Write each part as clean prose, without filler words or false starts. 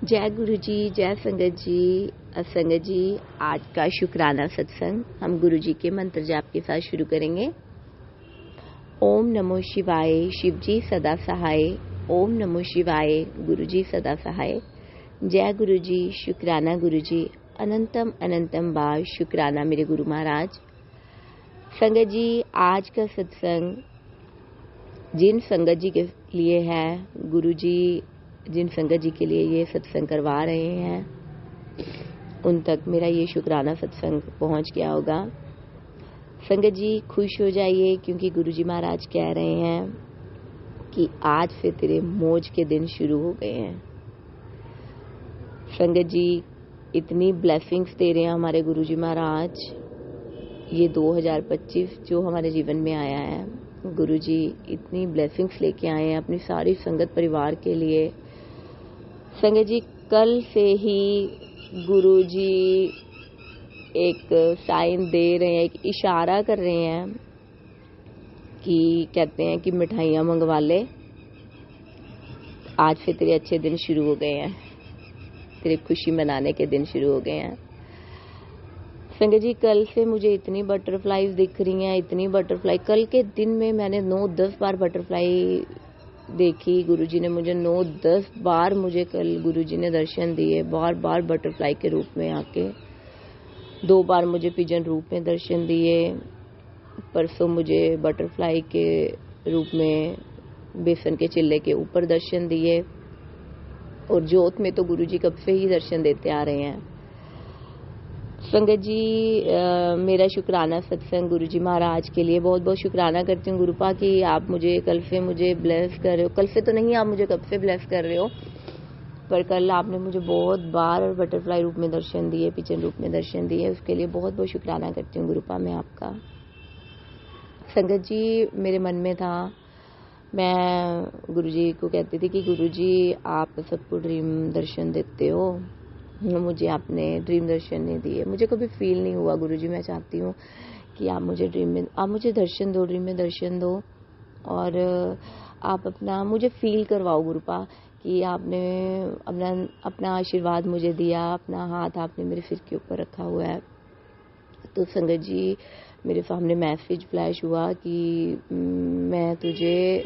जय गुरु जी, जय संगत जी। संगत जी, आज का शुक्राना सत्संग हम गुरु जी के मंत्र जाप के साथ शुरू करेंगे। ओम नमो शिवाय, शिव जी सदा सहाय। ओम नमो शिवाय, गुरु जी सदा सहाय। जय गुरु जी, शुक्राना गुरु जी, अनंतम अनंतम बार शुक्राना मेरे गुरु महाराज। संगत जी, आज का सत्संग जिन संगत जी के लिए है, गुरु जी जिन संगत जी के लिए ये सत्संग करवा रहे हैं उन तक मेरा ये शुक्राना सत्संग पहुंच गया होगा। संगत जी खुश हो जाइए, क्योंकि गुरु जी महाराज कह रहे हैं कि आज से तेरे मौज के दिन शुरू हो गए हैं। संगत जी इतनी ब्लेसिंग्स दे रहे हैं हमारे गुरु जी महाराज। ये 2025 जो हमारे जीवन में आया है, गुरु जी इतनी ब्लेसिंग्स लेके आए हैं अपनी सारी संगत परिवार के लिए। संगत जी कल से ही गुरु जी एक साइन दे रहे हैं, एक इशारा कर रहे हैं कि कहते हैं कि मिठाइयाँ मंगवा ले, आज से तेरे अच्छे दिन शुरू हो गए हैं, तेरे खुशी मनाने के दिन शुरू हो गए हैं। संगत जी कल से मुझे इतनी बटरफ्लाईज दिख रही हैं, इतनी बटरफ्लाई। कल के दिन में मैंने 9-10 बार बटरफ्लाई देखी। गुरुजी ने मुझे 9-10 बार मुझे कल गुरुजी ने दर्शन दिए, बार बार बटरफ्लाई के रूप में आके। 2 बार मुझे पिजन रूप में दर्शन दिए। परसों मुझे बटरफ्लाई के रूप में बेसन के चिल्ले के ऊपर दर्शन दिए। और ज्योत में तो गुरुजी कब से ही दर्शन देते आ रहे हैं। संगत जी मेरा शुक्राना सत्संग गुरु जी महाराज के लिए बहुत बहुत शुक्राना करती हूँ गुरुपा कि आप मुझे कल से मुझे ब्लेस कर रहे हो। कल से तो नहीं, आप मुझे कब से ब्लेस कर रहे हो, पर कल आपने मुझे बहुत बार बटरफ्लाई रूप में दर्शन दिए, पिजन रूप में दर्शन दिए। उसके लिए बहुत बहुत शुक्राना करती हूँ गुरुपा मैं आपका। संगत जी मेरे मन में था, मैं गुरु जी को कहती थी कि गुरु जी आप सबको ड्रीम दर्शन देते हो, मुझे आपने ड्रीम दर्शन नहीं दिए। मुझे कभी फील नहीं हुआ गुरु जी, मैं चाहती हूँ कि आप मुझे ड्रीम में, आप मुझे दर्शन दो, ड्रीम में दर्शन दो, और आप अपना मुझे फील करवाओ गुरुपा कि आपने अपना आशीर्वाद मुझे दिया, अपना हाथ आपने मेरे सिर के ऊपर रखा हुआ है। तो संगत जी मेरे सामने मैसेज फ्लैश हुआ कि मैं तुझे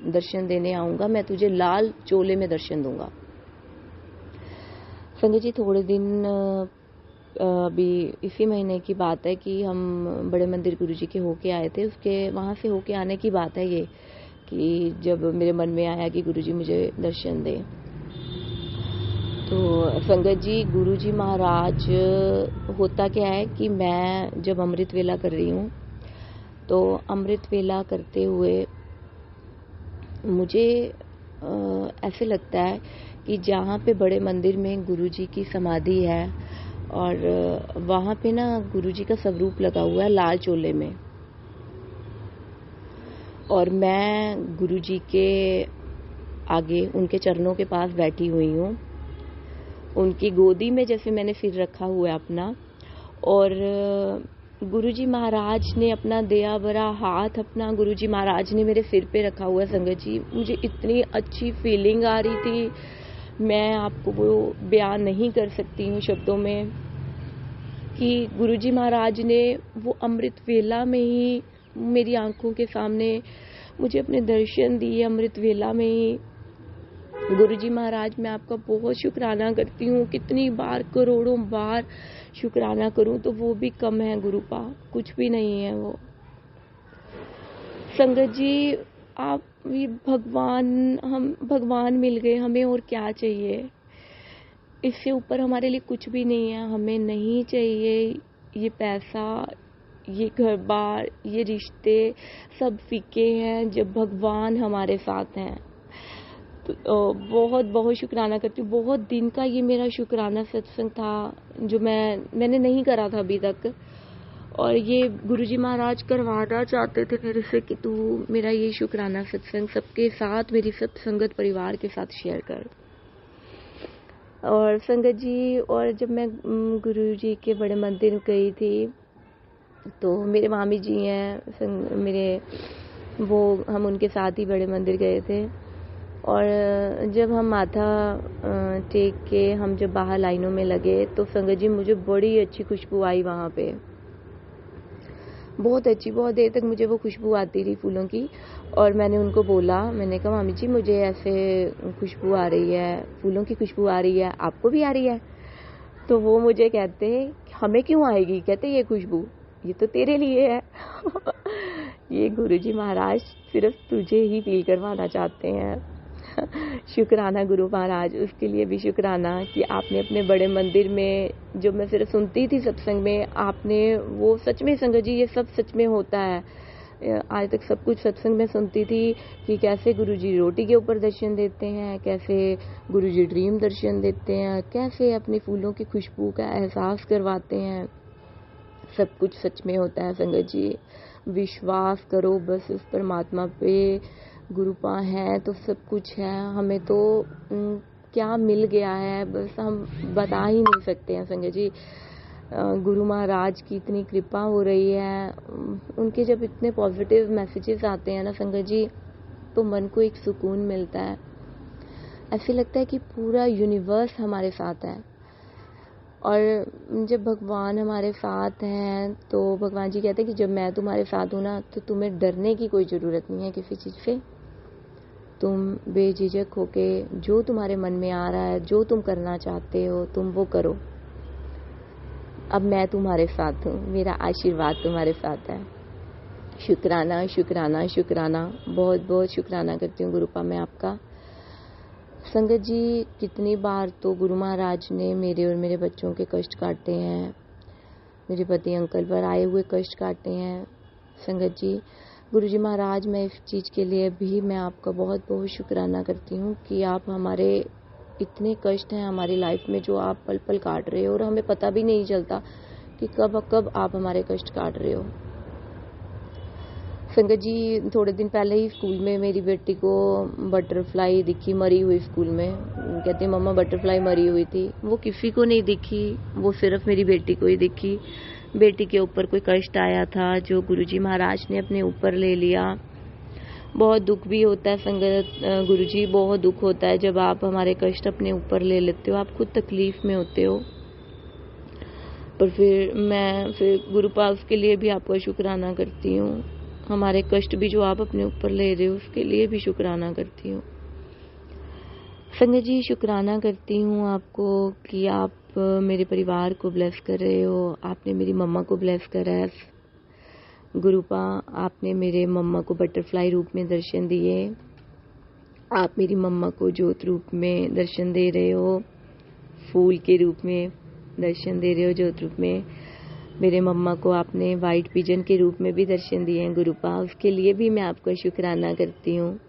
दर्शन देने आऊँगा, मैं तुझे लाल चोले में दर्शन दूंगा। संगत जी थोड़े दिन अभी इसी महीने की बात है कि हम बड़े मंदिर गुरु जी के होके आए थे। उसके वहाँ से होके आने की बात है ये कि जब मेरे मन में आया कि गुरु जी मुझे दर्शन दें। तो संगत जी गुरु जी महाराज, होता क्या है कि मैं जब अमृत वेला कर रही हूँ तो अमृत वेला करते हुए मुझे ऐसे लगता है कि जहाँ पे बड़े मंदिर में गुरुजी की समाधि है और वहाँ पे ना गुरुजी का स्वरूप लगा हुआ है लाल चोले में, और मैं गुरुजी के आगे उनके चरणों के पास बैठी हुई हूँ, उनकी गोदी में जैसे मैंने सिर रखा हुआ है अपना, और गुरुजी महाराज ने अपना दया भरा हाथ अपना गुरुजी महाराज ने मेरे सिर पे रखा हुआ है। संगत जी मुझे इतनी अच्छी फीलिंग आ रही थी, मैं आपको वो बयान नहीं कर सकती हूँ शब्दों में, कि गुरुजी महाराज ने वो अमृत वेला में ही मेरी आंखों के सामने मुझे अपने दर्शन दिए। अमृत वेला में ही गुरुजी महाराज, मैं आपका बहुत शुक्राना करती हूँ। कितनी बार, करोड़ों बार शुक्राना करूँ तो वो भी कम है गुरुपा, कुछ भी नहीं है वो। संगत जी आप ये भगवान, हम भगवान मिल गए, हमें और क्या चाहिए। इससे ऊपर हमारे लिए कुछ भी नहीं है। हमें नहीं चाहिए ये पैसा, ये घर बार, ये रिश्ते सब फीके हैं जब भगवान हमारे साथ हैं। तो बहुत बहुत शुक्राना करती हूँ। बहुत दिन का ये मेरा शुक्राना सत्संग था जो मैंने नहीं करा था अभी तक, और ये गुरुजी महाराज करवाना चाहते थे मेरे से कि तू मेरा ये शुक्राना सत्संग सबके साथ, मेरी सब संगत परिवार के साथ शेयर कर। और संगत जी, और जब मैं गुरु जी के बड़े मंदिर गई थी तो मेरे मामी जी हैं मेरे, वो हम उनके साथ ही बड़े मंदिर गए थे। और जब हम माथा टेक के हम जब बाहर लाइनों में लगे तो संगत जी मुझे बड़ी अच्छी खुशबू आई वहाँ पे, बहुत अच्छी, बहुत देर तक मुझे वो खुशबू आती रही फूलों की। और मैंने उनको बोला, मैंने कहा मामी जी मुझे ऐसे खुशबू आ रही है, फूलों की खुशबू आ रही है, आपको भी आ रही है? तो वो मुझे कहते हमें क्यों आएगी, कहते ये खुशबू ये तो तेरे लिए है। ये गुरुजी महाराज सिर्फ तुझे ही फील करवाना चाहते हैं। शुक्राना गुरु महाराज, उसके लिए भी शुक्राना कि आपने अपने बड़े मंदिर में, जो मैं सिर्फ सुनती थी सत्संग में, आपने वो सच में संगत जी ये सब सच में होता है। आज तक सब कुछ सत्संग में सुनती थी कि कैसे गुरुजी रोटी के ऊपर दर्शन देते हैं, कैसे गुरुजी ड्रीम दर्शन देते हैं, कैसे अपने फूलों की खुशबू का एहसास करवाते हैं। सब कुछ सच में होता है संगत जी, विश्वास करो बस उस परमात्मा पे। गुरुपा है तो सब कुछ है, हमें तो क्या मिल गया है बस हम बता ही नहीं सकते हैं संगत जी। गुरु महाराज की इतनी कृपा हो रही है, उनके जब इतने पॉजिटिव मैसेजेस आते हैं ना संगत जी, तो मन को एक सुकून मिलता है। ऐसे लगता है कि पूरा यूनिवर्स हमारे साथ है। और जब भगवान हमारे साथ हैं तो भगवान जी कहते हैं कि जब मैं तुम्हारे साथ हूँ ना तो तुम्हें डरने की कोई ज़रूरत नहीं है किसी चीज़ से। तुम बेझिझक होके जो तुम्हारे मन में आ रहा है, जो तुम करना चाहते हो तुम वो करो। अब मैं तुम्हारे साथ हूँ, मेरा आशीर्वाद तुम्हारे साथ है। शुक्राना शुक्राना शुक्राना, बहुत बहुत शुक्राना करती हूँ गुरुपा मैं आपका। संगत जी कितनी बार तो गुरु महाराज ने मेरे और मेरे बच्चों के कष्ट काटे हैं, मेरे पति अंकल पर आए हुए कष्ट काटे हैं। संगत जी गुरुजी महाराज, मैं इस चीज़ के लिए भी मैं आपका बहुत बहुत शुक्राना करती हूँ कि आप हमारे इतने कष्ट हैं हमारी लाइफ में जो आप पल पल काट रहे हो और हमें पता भी नहीं चलता कि कब आप हमारे कष्ट काट रहे हो। संगत जी थोड़े दिन पहले ही स्कूल में मेरी बेटी को बटरफ्लाई दिखी मरी हुई स्कूल में। कहती मम्मा बटरफ्लाई मरी हुई थी। वो किसी को नहीं दिखी, वो सिर्फ मेरी बेटी को ही दिखी। बेटी के ऊपर कोई कष्ट आया था जो गुरुजी महाराज ने अपने ऊपर ले लिया। बहुत दुख भी होता है संगत गुरुजी, बहुत दुख होता है जब आप हमारे कष्ट अपने ऊपर ले लेते हो, आप खुद तकलीफ में होते हो। पर फिर गुरुपा उसके लिए भी आपका शुक्राना करती हूँ। हमारे कष्ट भी जो आप अपने ऊपर ले रहे हो उसके लिए भी शुक्राना करती हूँ। संगत जी शुक्राना करती हूँ आपको कि आप मेरे परिवार को ब्लेस कर रहे हो। आपने मेरी मम्मा को ब्लेस करा है गुरुपा, आपने मेरे मम्मा को बटरफ्लाई रूप में दर्शन दिए। आप मेरी मम्मा को ज्योत रूप में दर्शन दे रहे हो, फूल के रूप में दर्शन दे रहे हो ज्योत रूप में। मेरे मम्मा को आपने वाइट पिजन के रूप में भी दर्शन दिए हैं गुरुपा, उसके लिए भी मैं आपका शुक्राना करती हूँ।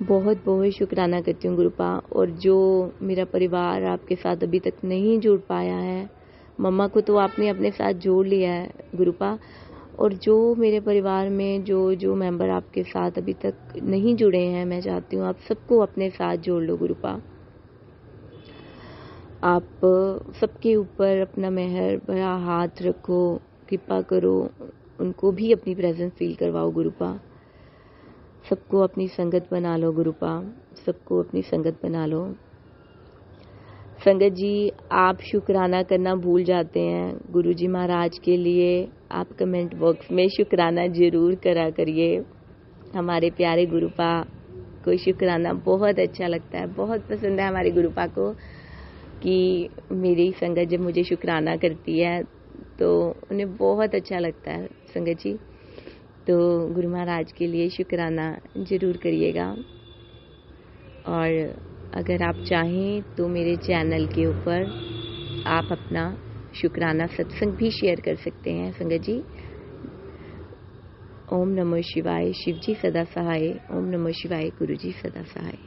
बहुत बहुत शुक्राना करती हूँ गुरुपा। और जो मेरा परिवार आपके साथ अभी तक नहीं जुड़ पाया है, मम्मा को तो आपने अपने साथ जोड़ लिया है गुरुपा, और जो मेरे परिवार में जो मेंबर आपके साथ अभी तक नहीं जुड़े हैं, मैं चाहती हूँ आप सबको अपने साथ जोड़ लो गुरुपा। आप सबके ऊपर अपना मेहर भरा हाथ रखो, कृपा करो, उनको भी अपनी प्रेजेंस फील करवाओ गुरुपा। सबको अपनी संगत बना लो गुरुपा, सबको अपनी संगत बना लो। संगत जी आप शुक्राना करना भूल जाते हैं गुरुजी महाराज के लिए। आप कमेंट बॉक्स में शुक्राना जरूर करा करिए। हमारे प्यारे गुरुपा को शुक्राना बहुत अच्छा लगता है, बहुत पसंद है हमारे गुरुपा को कि मेरी संगत जब मुझे शुक्राना करती है तो उन्हें बहुत अच्छा लगता है संगत जी। तो गुरु महाराज के लिए शुक्राना ज़रूर करिएगा। और अगर आप चाहें तो मेरे चैनल के ऊपर आप अपना शुक्राना सत्संग भी शेयर कर सकते हैं संगत जी। ओम नमः शिवाय, शिव जी सदा सहाय। ओम नमः शिवाय, गुरु जी सदा सहाय।